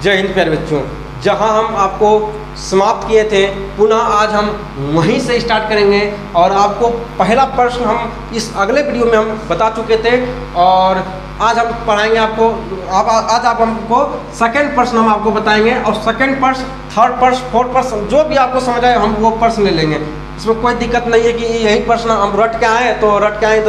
जय हिंद प्यारे बच्चों। जहां हम आपको समाप्त किए थे पुनः आज हम वहीं से स्टार्ट करेंगे और आपको पहला प्रश्न हम इस अगले वीडियो में हम बता चुके थे और आज हम पढ़ाएंगे आपको। आज आप हमको सेकंड प्रश्न हम आपको बताएंगे और सेकंड प्रश्न, थर्ड प्रश्न, फोर्थ प्रश्न जो भी आपको समझ आए हम वो प्रश्न ले लेंगे। इसमें कोई दिक्कत नहीं है कि यही प्रश्न हम रट के आए तो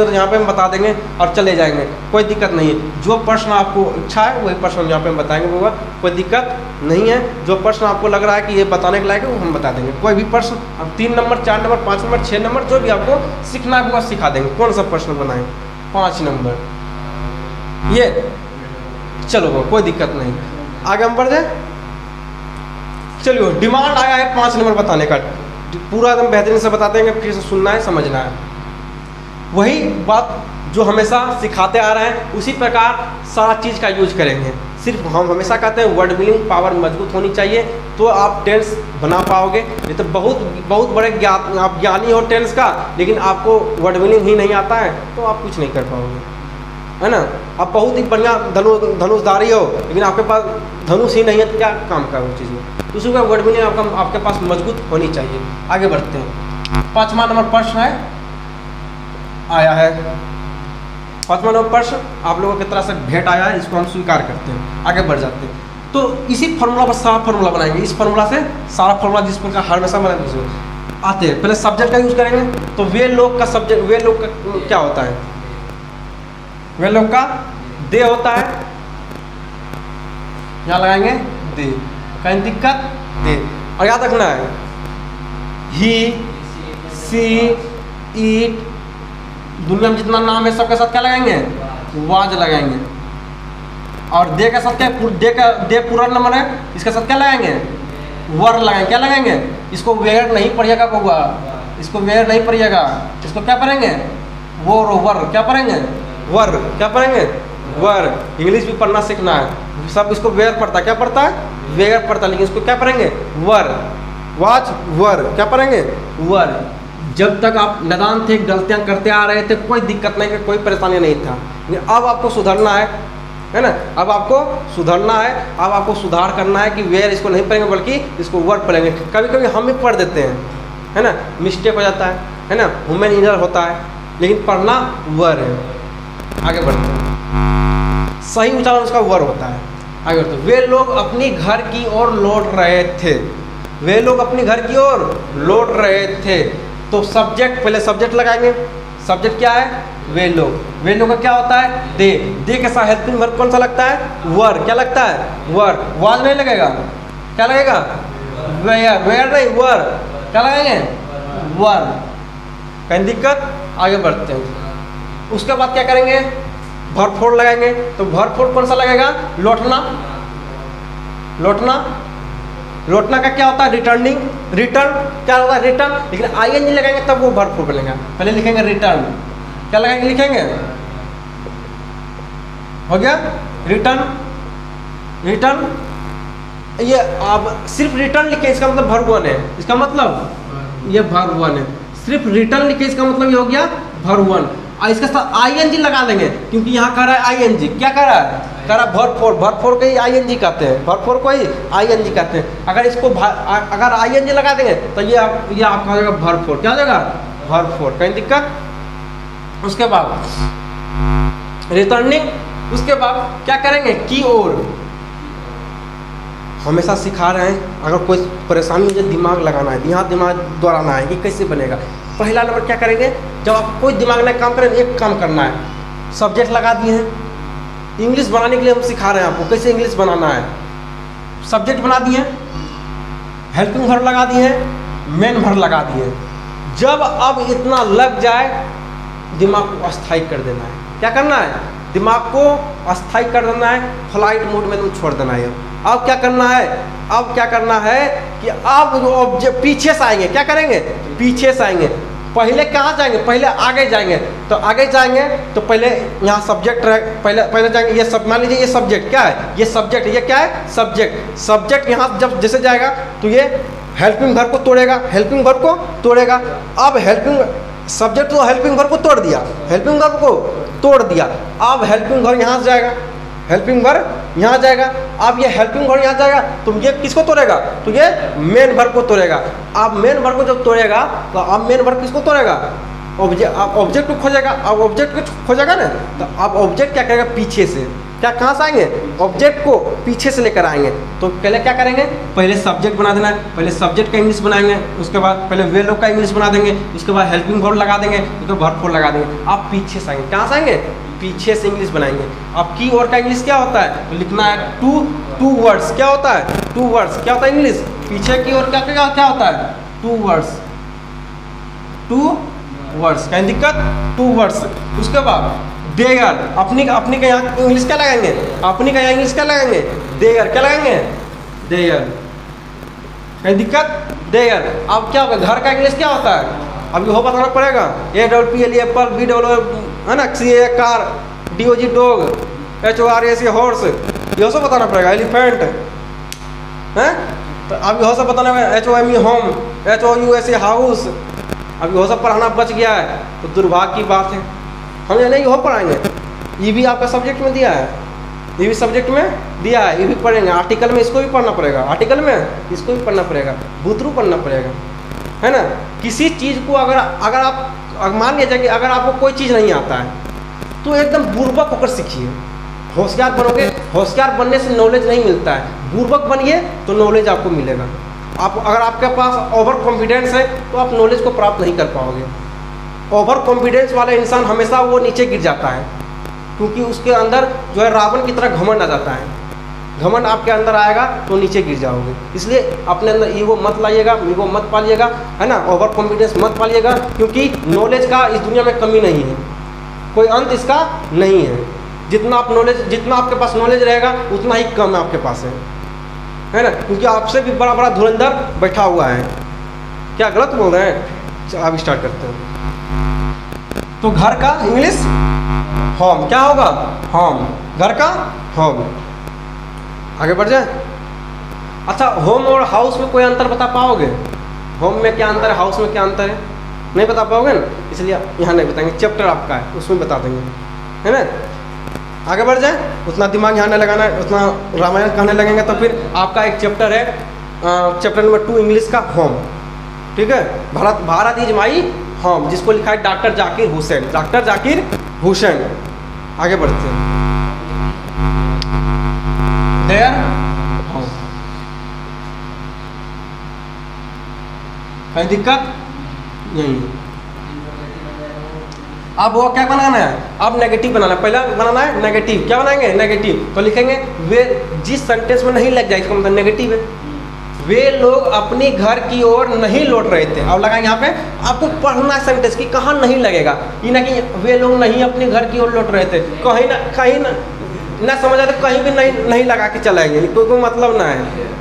यहाँ पे हम बता देंगे और चले जाएंगे, कोई दिक्कत नहीं है। जो प्रश्न आपको इच्छा है वही प्रश्न हम यहाँ पे हम बताएंगे, होगा कोई दिक्कत नहीं है। जो प्रश्न आपको लग रहा है कि ये बताने के लायक है वो हम बता देंगे। कोई भी प्रश्न हम 3 नंबर, 4 नंबर, 5 नंबर, 6 नंबर जो भी आपको सीखना है वो सिखा देंगे। कौन सा प्रश्न बनाएं? 5 नंबर ये, चलो कोई दिक्कत नहीं, आगे हम बढ़ जाए। चलिए, डिमांड आया है 5 नंबर बताने का, पूरा एकदम बेहतरीन से बताते हैं, फिर से सुनना है, समझना है। वही बात जो हमेशा सिखाते आ रहे हैं उसी प्रकार सारा चीज़ का यूज करेंगे। सिर्फ हम हमेशा कहते हैं वर्ड बिल्डिंग पावर मजबूत होनी चाहिए तो आप टेंस बना पाओगे। नहीं तो बहुत बड़े आप ज्ञानी हो टेंस का, लेकिन आपको वर्ड बिल्डिंग ही नहीं आता है तो आप कुछ नहीं कर पाओगे, है ना। आप बहुत ही बढ़िया धनुषधारी हो लेकिन आपके पास धनुष ही नहीं है तो क्या काम का उस चीज़ में। दूसरी का वर्ड बिल्डिंग आपके पास मजबूत होनी चाहिए। आगे बढ़ते हैं। 5वां नंबर प्रश्न आया है। 5वां नंबर प्रश्न आप लोगों की तरह से भेंट आया है, इसको हम स्वीकार करते हैं। आगे बढ़ जाते हैं तो इसी फार्मूला पर सारा फार्मूला बनाएंगे। इस फार्मूला से सारा फार्मूला जिस प्रकार हमेशा बनाएंगे आते हैं। पहले सब्जेक्ट का यूज करेंगे तो वे लोग का सब्जेक्ट, वे लोग का क्या होता है? वे लोग का दे होता है, यहाँ लगाएंगे दे, कहीं दिक्कत दे। और याद रखना है ही, सी, ईट, दुनिया में जितना नाम है सबके साथ क्या लगाएंगे? वाज लगाएंगे। और दे के साथ क्या? दे पूरा नंबर है, इसके साथ क्या लगाएंगे? वर लगाएंगे। क्या लगाएंगे? इसको वेयर नहीं पढ़िएगा बउआ, इसको वेयर नहीं पढ़िएगा, इसको क्या पढ़ेंगे? वर। क्या पढ़ेंगे? वर। क्या पढ़ेंगे? वर। इंग्लिश भी पढ़ना सीखना है, सब इसको वेयर पढ़ता है। क्या पढ़ता है? वेयर पढ़ता है, लेकिन इसको क्या पढ़ेंगे? वर। वाच, वर। क्या पढ़ेंगे? वर। जब तक आप नादान थे, गलतियां करते आ रहे थे, कोई दिक्कत नहीं, कोई परेशानी नहीं था। अब आपको सुधरना है ना। अब आपको सुधरना है, अब आपको सुधार करना है कि वेयर इसको नहीं पढ़ेंगे बल्कि इसको वर पढ़ेंगे। कभी कभी हम भी पढ़ देते हैं, है ना, मिस्टेक हो जाता है ना, ह्यूमन एरर होता है, लेकिन पढ़ना वर है। आगे बढ़ते हैं, सही उच्चारण उसका वर होता है। आगे बढ़ते हैं। वे लोग अपनी घर की ओर लौट रहे थे। वे लोग अपनी घर की ओर लौट रहे थे तो सब्जेक्ट, पहले सब्जेक्ट लगाएंगे। सब्जेक्ट क्या है? वे लोग। वे लोग का क्या होता है? दे। दे के साथ हेल्पिंग वर्ब कौन सा लगता है? वर। क्या लगता है? वर। वाज नहीं लगेगा, क्या लगेगा? वेयर। वेयर नहीं, वर। क्या लगाएंगे? वर। कहीं दिक्कत? आगे बढ़ते हैं। उसके बाद क्या करेंगे? वर्ब फोर लगाएंगे। तो वर्ब फोर कौन सा लगेगा? लौटना। लौटना। लौटना का क्या होता है? रिटर्निंग। रिटर्न क्या होता है? रिटर्न। लेकिन आईएनजी लगाएंगे तब वो वर्ब फोर बनेगा। पहले लिखेंगे रिटर्न। क्या लगाएंगे? लिखेंगे, हो गया रिटर्न। रिटर्न, ये आप सिर्फ रिटर्न लिखे इसका मतलब वर्ब वन है। इसका मतलब ये वर्ब वन है। सिर्फ रिटर्न लिखे इसका मतलब ये हो गया वर्ब वन। और इसके साथ आईएनजी लगा देंगे क्योंकि यहाँ कह रहा है आईएनजी। क्या कह रहा है? कह रहा है वर्ब फोर। वर्ब फोर को ही आईएनजी कहते हैं, वर्ब फोर को ही आईएनजी कहते हैं। अगर इसको अगर आईएनजी लगा देंगे तो ये आपका हो जाएगा वर्ब फोर। क्या हो जाएगा? Verb four. कहीं दिक्कत? उसके बाद रिटर्निंग। उसके बाद क्या करेंगे? की ओर। हमेशा सिखा रहे हैं, अगर कोई परेशानी हो जाए दिमाग लगाना है, यहाँ दिमाग दौड़ाना है कि कैसे बनेगा। पहला नंबर क्या करेंगे? जब आप कोई दिमाग में काम करें, एक काम करना है। सब्जेक्ट लगा दिए हैं, इंग्लिश बनाने के लिए हम सिखा रहे हैं आपको कैसे इंग्लिश बनाना है। सब्जेक्ट बना दिए, हेल्पिंग वर्ब लगा दिए, मेन वर्ब लगा दिए। जब अब इतना लग जाए दिमाग को अस्थायी कर देना है। क्या करना है? दिमाग को अस्थायी कर देना है, फ्लाइट मोड में तुम छोड़ देना है। अब क्या करना है? अब क्या करना है कि अब ऑब्जेक्ट पीछे से आएंगे। क्या करेंगे? पीछे से आएंगे। पहले कहाँ जाएंगे? पहले आगे जाएंगे। तो आगे जाएंगे तो पहले यहाँ सब्जेक्ट पहले जाएंगे। ये सब मान लीजिए ये सब्जेक्ट क्या है? ये सब्जेक्ट। ये क्या है? सब्जेक्ट। सब्जेक्ट यहाँ जब जैसे जाएगा तो ये हेल्पिंग वर्ब को तोड़ेगा, हेल्पिंग वर्ब को तोड़ेगा। अब हेल्पिंग सब्जेक्ट तो हेल्पिंग वर्ब को तोड़ दिया, हेल्पिंग वर्ब को तोड़ दिया। अब हेल्पिंग वर्ब यहाँ से जाएगा, हेल्पिंग वर्ब यहाँ जाएगा। अब ये हेल्पिंग वर्ब यहाँ जाएगा तो ये किसको तोड़ेगा, तो ये मेन वर्ब को तोड़ेगा। आप मेन वर्ब को जब तोड़ेगा तो आप मेन वर्ब किसको तोड़ेगा, ऑब्जेक्ट को खोजेगा। अब ऑब्जेक्ट को खोजेगा ना तो आप ऑब्जेक्ट क्या करेगा, पीछे से, क्या कहाँ से आएंगे, ऑब्जेक्ट को पीछे से लेकर आएंगे। तो पहले क्या करेंगे, पहले सब्जेक्ट बना देना है, पहले सब्जेक्ट का इंग्लिश बनाएंगे, उसके बाद पहले वे लोग का इंग्लिश बना देंगे, उसके बाद हेल्पिंग वर्ब लगा देंगे, उसके बाद वर्ब लगा देंगे। आप पीछे से आएंगे, कहाँ से आएंगे, पीछे से इंग्लिश बनाएंगे। अब की वर्ड का इंग्लिश क्या होता है, तो लिखना है टू वर्ड्स। क्या होता है, टू वर्ड्स। क्या होता है इंग्लिश, पीछे की ओर क्या होता है, टू वर्ड्स। टू वर्ड्स, कहीं दिक्कत, टू वर्ड्स। उसके बाद देयर, अपनी का यहाँ इंग्लिश क्या लगाएंगे, अपनी का यहाँ इंग्लिश क्या लगाएंगे, देयर। क्या लगाएंगे, देयर। कहीं दिक्कत, देयर। अब क्या होगा, घर का इंग्लिश क्या होता है, अब ये बताना पड़ेगा। APPLE एप्पल, BWO है ना, CA car, DOG dog, HORS horse, ये सब बताना पड़ेगा। एलिफेंट है, तो अब यह सब बताना है। HOME home, HOUS house. अब यह सब पढ़ाना बच गया है तो दुर्भाग्य की बात है, हम ये नहीं यह पढ़ाएंगे। ये भी आपका सब्जेक्ट में दिया है, ये भी सब्जेक्ट में दिया है, ये भी पढ़ेंगे। आर्टिकल में इसको भी पढ़ना पड़ेगा, आर्टिकल में इसको भी पढ़ना पड़ेगा, बुतरू पढ़ना पड़ेगा, है ना। किसी चीज़ को अगर आप मान लीजिए कि अगर आपको कोई चीज़ नहीं आता है तो एकदम बुर्बक होकर सीखिए। होशियार बनोगे, होशियार बनने से नॉलेज नहीं मिलता है, बुर्बक बनिए तो नॉलेज आपको मिलेगा। आप अगर आपके पास ओवर कॉन्फिडेंस है तो आप नॉलेज को प्राप्त नहीं कर पाओगे। ओवर कॉन्फिडेंस वाला इंसान हमेशा वो नीचे गिर जाता है, क्योंकि उसके अंदर जो है रावण की तरह घमंड आ जाता है। घमंड आपके अंदर आएगा तो नीचे गिर जाओगे। इसलिए अपने अंदर ईगो मत लाइएगा, ईगो मत पालिएगा, है ना, ओवर कॉन्फिडेंस मत पालिएगा, क्योंकि नॉलेज का इस दुनिया में कमी नहीं है, कोई अंत इसका नहीं है। जितना आपके पास नॉलेज रहेगा उतना ही कम है आपके पास है ना, क्योंकि आपसे भी बड़ा बड़ा धुरंधर बैठा हुआ है। क्या गलत बोल रहे हैं, चलो अब स्टार्ट करते हैं। तो घर का इंग्लिश होम, क्या होगा, होम, घर का होम। आगे बढ़ जाए। अच्छा, होम और हाउस में कोई अंतर बता पाओगे, होम में क्या अंतर है, हाउस में क्या अंतर है, नहीं बता पाओगे ना, इसलिए यहाँ नहीं बताएंगे। चैप्टर आपका है उसमें बता देंगे, है ना। आगे बढ़ जाए, उतना दिमाग यहाँ नहीं लगाना है, उतना रामायण कहने लगेंगे तो फिर आपका एक चैप्टर है, चैप्टर नंबर 2 इंग्लिश का, होम। ठीक है, भारत इज माई होम, जिसको लिखा है डॉक्टर जाकिर हुसैन, डॉक्टर जाकिर हुसैन। आगे बढ़ते हैं। देयर होम, कहीं दिक्कत नहीं। अब वो क्या बनाना है, अब नेगेटिव बनाना है। पहला बनाना है नेगेटिव, क्या बनाएंगे, नेगेटिव। तो लिखेंगे वे, जिस सेंटेंस में नहीं लग जाए इसका मतलब नेगेटिव है। वे लोग अपनी घर की ओर नहीं लौट रहे थे। अब लगाएंगे यहाँ पे, आपको पढ़ना है सेंटेंस की कहाँ नहीं लगेगा, ये ना कि वे लोग नहीं अपने घर की ओर लौट रहे थे, कहीं ना समझ आए तो कहीं भी नहीं लगा के चलाएंगे, कोई मतलब ना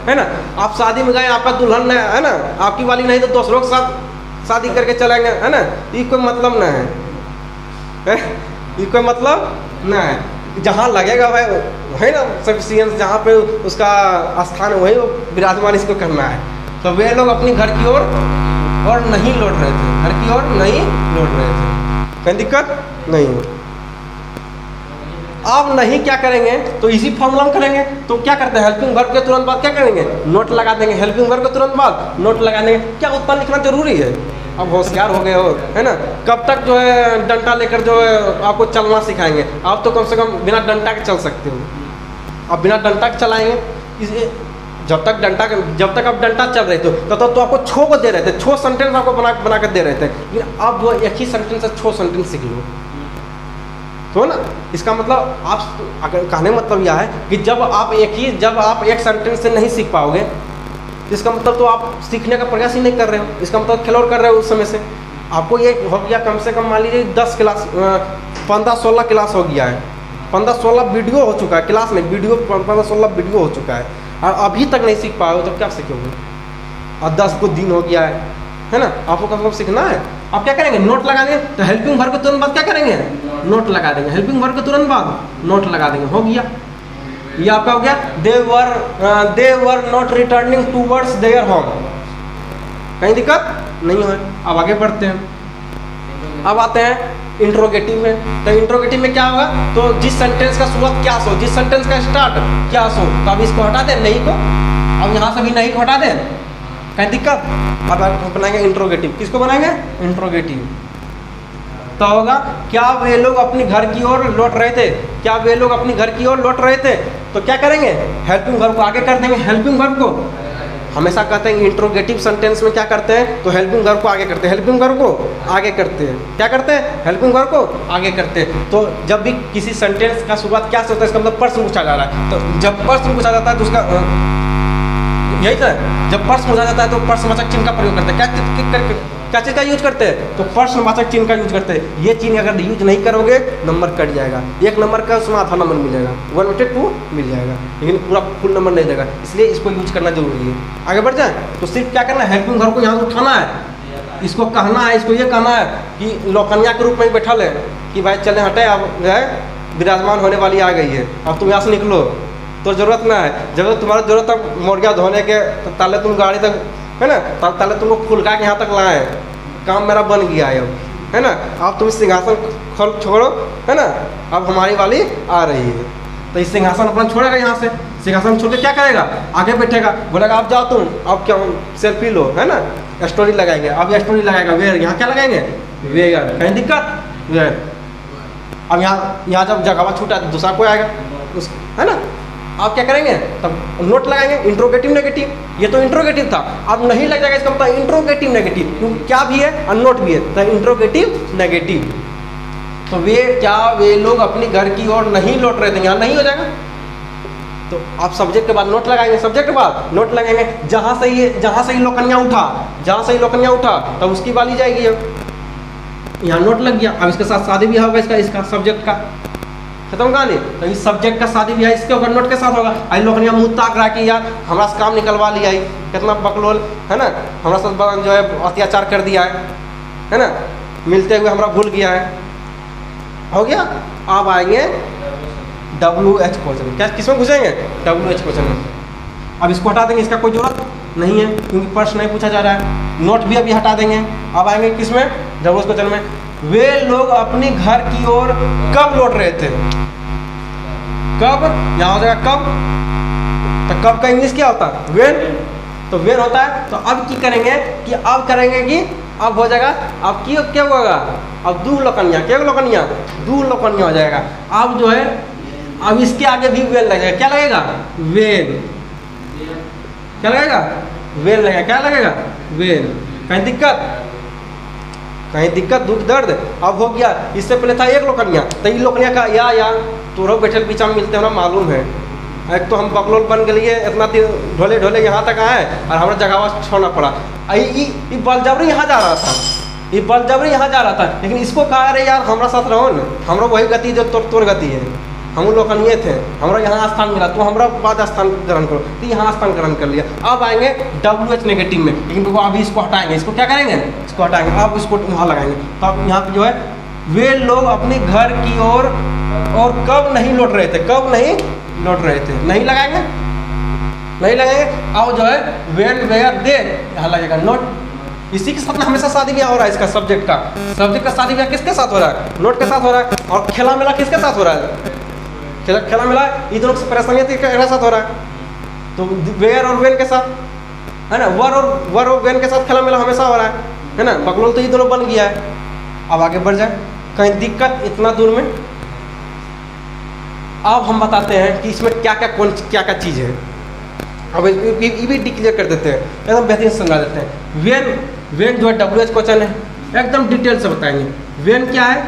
है ना। आप शादी में गए, आपका दुल्हन है ना, आपकी वाली नहीं तो दूसरों के साथ शादी करके चलाएंगे, है ना, ये कोई मतलब ना है, ये कोई मतलब ना है। जहाँ लगेगा भाई वही ना सफिशिएंस, जहाँ पे उसका स्थान है वही विराजमान इसको करना है। तो वे लोग अपनी घर की ओर नहीं लौट रहे थे, घर की ओर नहीं लौट रहे थे, कोई दिक्कत नहीं है। अब नहीं क्या करेंगे, तो इसी फॉर्मूला में करेंगे। तो क्या करते हैं, हेल्पिंग वर्ब के तुरंत बाद क्या करेंगे, नोट लगा देंगे। हेल्पिंग वर्ब के तुरंत बाद नोट लगा देंगे। क्या उतना लिखना जरूरी है, अब होशियार हो गए हो, है ना। कब तक जो है डंडा लेकर जो है आपको चलना सिखाएंगे, आप तो कम से कम बिना डंडा के चल सकते हो। अब बिना डंडा के चलाएंगे, इसलिए जब तक आप डंडा चल रहे थे तब तक तो आपको छो को दे रहे थे, छो सेंटेंस आपको बना कर दे रहे थे, लेकिन अब जो एक ही सेंटेंस से छो सेंटेंस सीख लो, तो ना। इसका मतलब आप अगर कहने मतलब यह है कि जब आप एक सेंटेंस से नहीं सीख पाओगे, इसका मतलब तो आप सीखने का प्रयास ही नहीं कर रहे हो, इसका मतलब खिलौड़ कर रहे हो। उस समय से आपको ये हो गया, कम से कम मान लीजिए 10 क्लास 15-16 क्लास हो गया है, 15-16 वीडियो हो चुका है, क्लास में वीडियो 15-16 वीडियो हो चुका है, और अभी तक नहीं सीख पाओ तो क्या सीखोगे। और 10 को दिन हो गया है ना, आपको कम से कम सीखना है। आप क्या करेंगे, नोट लगा देंगे। तो हेल्पिंग वर्ब के तुरंत बाद क्या करेंगे, नोट लगा देंगे। हेल्पिंग वर्ब के तुरंत बाद नोट लगा देंगे, हो गया। ये आपका हो गया, they were not returning towards their home. कहीं दिक्कत नहीं है। अब आगे बढ़ते हैं। अब आते हैं इंट्रोगेटिव में। तो इंट्रोगेटिव में क्या होगा, तो जिस सेंटेंस का शुरुआत क्या सो, जिस सेंटेंस का स्टार्ट क्या सो, तो अब इसको हटा दें नहीं को, अब यहाँ से भी नहीं को हटा दें, कहीं दिक्कत। अब बनाएंगे इंट्रोगेटिव, किसको बनाएंगे, इंट्रोगेटिव। तो होगा क्या वे लोग अपनी घर की ओर लौट रहे थे, क्या वे लोग अपनी घर की ओर लौट रहे थे, तो क्या करेंगे, हेल्पिंग वर्ब को आगे कर देंगे। हेल्पिंग वर्ब को हमेशा कहते हैं इंट्रोगेटिव सेंटेंस में क्या करते हैं, तो हेल्पिंग वर्ब को आगे करते हैं, हेल्पिंग वर्ब को आगे करते हैं। क्या करते हैं, हेल्पिंग वर्ब को आगे करते हैं। तो जब भी किसी सेंटेंस का शुरुआत क्या से होता है, इसका मतलब प्रश्न पूछा जा रहा है। तो जब प्रश्न पूछा जाता है तो उसका यही था, जब प्रश्न पूछा जाता है तो प्रश्नवाचक चिन्ह का प्रयोग करते हैं। क्या चीज़ का यूज करते हैं, तो प्रश्नवाचक चिन्ह का यूज करते हैं। ये चिन्ह अगर यूज नहीं करोगे नंबर कट जाएगा, 1 नंबर का उसमें आधा नंबर मिलेगा, 1/2 मिल जाएगा, लेकिन पूरा फुल नंबर नहीं देगा, इसलिए इसको यूज करना जरूरी है। आगे बढ़ जाए तो सिर्फ क्या करना है, हेल्पिंग वर्ब को यहाँ से उठाना है, इसको कहना है, इसको ये कहना है कि लौकनिया के रूप में बैठा ले कि भाई चले हटे, अब जो है विराजमान होने वाली आ गई है, अब तुम यहाँ से निकलो, तो जरूरत ना है, जब तुम्हारा जरूरत तक मुर्गिया धोने के तो ताले तुम गाड़ी तक है ना, तब ताले तुमको खुलका के यहाँ तक लाए, काम मेरा बन गया है, है ना, अब तुम सिंहासन खोल छोड़ो, है ना, अब हमारी वाली आ रही है। तो इस सिंहासन अपना छोड़ेगा, यहाँ से सिंहासन छोड़ के क्या करेगा, आगे बैठेगा, बोलेगा अब जाओ तुम, अब क्या सेल्फी लो, है ना, स्टोरी लगाएंगे, अब ये स्टोरी लगाएगा, वेयर, यहाँ क्या लगाएंगे, वेयर, कहीं दिक्कत, वेयर। अब यहाँ जब जगह छूटा तो दूसरा कोई आएगा उस, है ना, आप क्या करेंगे, तब नोट लगाएंगे, इंट्रोगेटिव नेगेटिव। ये तो इंट्रोगेटिव था, अब नहीं लग जाएगा, इसका मतलब इंट्रोगेटिव नेगेटिव, क्योंकि क्या भी है और नोट भी है, तो इंट्रोगेटिव नेगेटिव। तो वे क्या वे लोग अपनी घर की ओर नहीं लौट रहे थे, यहाँ नहीं हो जाएगा, तो आप सब्जेक्ट के बाद नोट लगाएंगे, सब्जेक्ट के बाद नोट लगाएंगे। जहाँ से ही लोकनिया उठा, जहाँ से ही लोकनिया उठा तब उसकी वाली जाएगी। अब यहाँ नोट लग गया, अब इसके साथ शादी ब्याह होगा, इसका सब्जेक्ट का खत्म कहानी। तो इस सब्जेक्ट का शादी ब्याह इसके ऊपर नोट के साथ होगा। आई लोकनिया मुँह ताक रहा कि यार हमारा से काम निकलवा लिया, कितना बकलोल, है ना, हमारा साथ जो है अत्याचार कर दिया है ना, मिलते हुए हमारा भूल गया है, हो गया। अब आएंगे WH क्वेश्चन, क्या किसमें घुसेंगे, WH क्वेश्चन में। अब इसको हटा देंगे, इसका कोई जरूरत नहीं है क्योंकि प्रश्न नहीं पूछा जा रहा है। नोट भी अभी हटा देंगे। अब आएंगे किसमें, WH क्वेश्चन में। वे लोग अपनी घर की ओर कब लौट रहे थे, कब, यहाँ हो जाएगा कब, तो कब का इंग्लिश क्या होता है, वेन, तो वेन होता है। तो अब क्या करेंगे कि अब करेंगे कि अब हो जाएगा, अब क्या होगा, अब दू लोकनिया, क्या लोकनिया, दू लोकनिया हो जाएगा। अब जो है अब इसके आगे भी वेन लगेगा, क्या लगेगा, वेन, क्या लगेगा, वेन लगेगा, क्या लगेगा, वेन। कहीं दिक्कत दुख दर्द। अब हो गया, इससे पहले था एक लोकनिया, तो ये लोकनिया का या तोरो बैठल पीछा में मिलते हमरा मालूम है, एक तो हम बकलोल बन गए, इतना दिन ढोले यहाँ तक आए और हमारा जगह छोड़ना पड़ा। ये बलजबरी यहाँ जा रहा था, ये बलजबरी यहाँ जा रहा था, लेकिन इसको कहा अरे यार हमारा साथ रहो न, हमारा वही गति जो तोर गति है, हम लोकनिये थे, हमारा यहाँ स्थान मिला, तो हमारा बाद स्थान ग्रहण करो, तो यहाँ स्थान ग्रहण कर लिया। अब आएंगे WH नेगेटिव में, लेकिन देखो अभी इसको हटाएंगे, इसको क्या करेंगे, इसको हटाएंगे, अब इसको यहाँ लगाएंगे। तो अब यहाँ पे जो है वे लोग अपने घर की ओर और कब नहीं लौट रहे थे, कब नहीं लौट रहे थे, नहीं लगाएंगे, नहीं लगाएंगे। अब जो है वेन वेयर दे यहाँ लगेगा नोट। इसी के साथ में हमेशा शादी ब्याह हो रहा है, इसका सब्जेक्ट का शादी ब्याह किसके साथ हो रहा है, नोट के साथ हो रहा है। और खेला मेला किसके साथ हो रहा है, खेला मिला ये दोनों से परेशानी के साथ हो रहा है, तो वेयर और वेन के साथ, है ना, वर और वेन के साथ खेला मिला हमेशा हो रहा है ना, बकलोल तो ये दोनों बन गया है। अब आगे बढ़ जाए, कहीं दिक्कत इतना दूर में। अब हम बताते हैं कि इसमें क्या क्या चीज़ है। अब ये भी डिक्लेयर कर देते हैं, एकदम बेहतरीन समझा देते हैं। वेन जो है WH क्वेश्चन है, एकदम डिटेल से बताएंगे। वेन क्या है,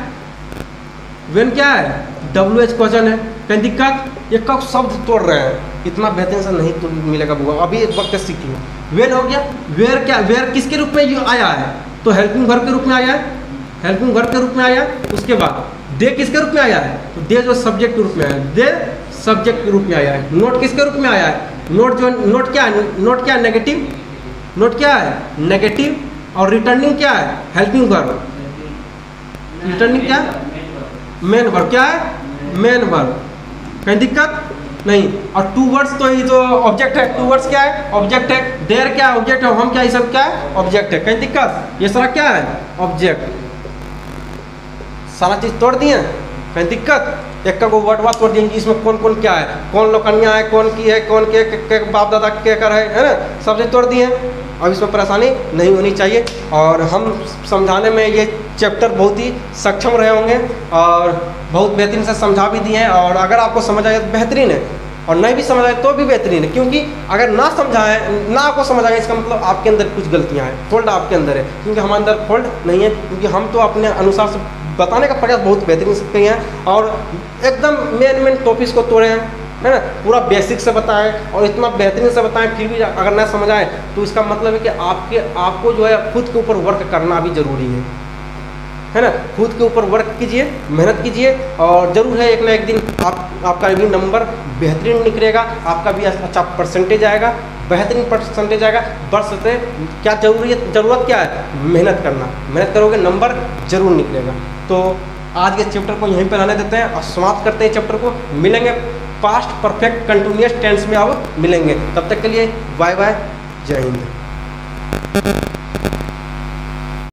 वेन क्या है, WH क्वेश्चन है। कहीं दिक्कत, ये कब शब्द तोड़ रहे हैं, इतना बेहतरीन से नहीं तो मिलेगा बुआ, अभी एक वक्त सीख लो। वेन हो गया, वेयर क्या, वेयर किसके रूप में ये आया है, तो हेल्पिंग वर्ब के रूप में आया है, हेल्पिंग वर्ब के रूप में आया। उसके बाद दे किसके रूप में आया है, तो दे जो सब्जेक्ट के रूप में आया है, दे सब्जेक्ट के रूप में आया है। नोट किसके रूप में आया है, नोट क्या है, नोट क्या है, नेगेटिव, नोट क्या है, नेगेटिव। और रिटर्निंग क्या है, हेल्पिंग वर्ब, रिटर्निंग क्या है, मेन वर्ब, क्या है, मेन वर्ब। कहीं दिक्कत नहीं। और टू वर्ड्स तो ये तो ऑब्जेक्ट है, टू वर्ड्स क्या है, ऑब्जेक्ट है। देयर क्या है, ऑब्जेक्ट है। हम क्या, ये सब क्या है, ऑब्जेक्ट है। कहीं दिक्कत, ये सारा क्या है, ऑब्जेक्ट। सारा चीज़ तोड़ दिए, कहीं दिक्कत एक का वो वर्डवा तोड़ दिए इसमें कौन कौन क्या है, कौन लोकनिया है, कौन की है, कौन के बाप दादा के कर है ना, सब चीज़ तोड़ दिए। अब इसमें परेशानी नहीं होनी चाहिए और हम समझाने में ये चैप्टर बहुत ही सक्षम रहे होंगे और बहुत बेहतरीन से समझा भी दिए हैं। और अगर आपको समझ आए तो बेहतरीन है और नहीं भी समझ आए तो भी बेहतरीन है, क्योंकि अगर ना समझाएं ना आपको समझ आए इसका मतलब आपके अंदर कुछ गलतियां हैं, फॉल्ट आपके अंदर है, क्योंकि हमारे अंदर फॉल्ट नहीं है, क्योंकि हम तो अपने अनुसार से बताने का प्रयास बहुत बेहतरीन से किए हैं और एकदम मेन टॉपिक्स को तोड़े हैं, है ना, पूरा बेसिक से बताएं और इतना बेहतरीन से बताएं, फिर भी अगर ना समझ आए तो इसका मतलब है कि आपको जो है खुद के ऊपर वर्क करना भी ज़रूरी है ना, खुद के ऊपर वर्क कीजिए, मेहनत कीजिए और ज़रूर है एक ना एक दिन आपका भी नंबर बेहतरीन निकलेगा, आपका भी अच्छा परसेंटेज आएगा, बेहतरीन परसेंटेज आएगा। बस से क्या ज़रूरत क्या है, मेहनत करना, मेहनत करोगे नंबर ज़रूर निकलेगा। तो आज के चैप्टर को यहीं पर रहने देते हैं और समाप्त करते हैं चैप्टर को। मिलेंगे पास्ट परफेक्ट कंटिन्यूअस टेंस में अब मिलेंगे, तब तक के लिए बाय बाय, जय हिंद।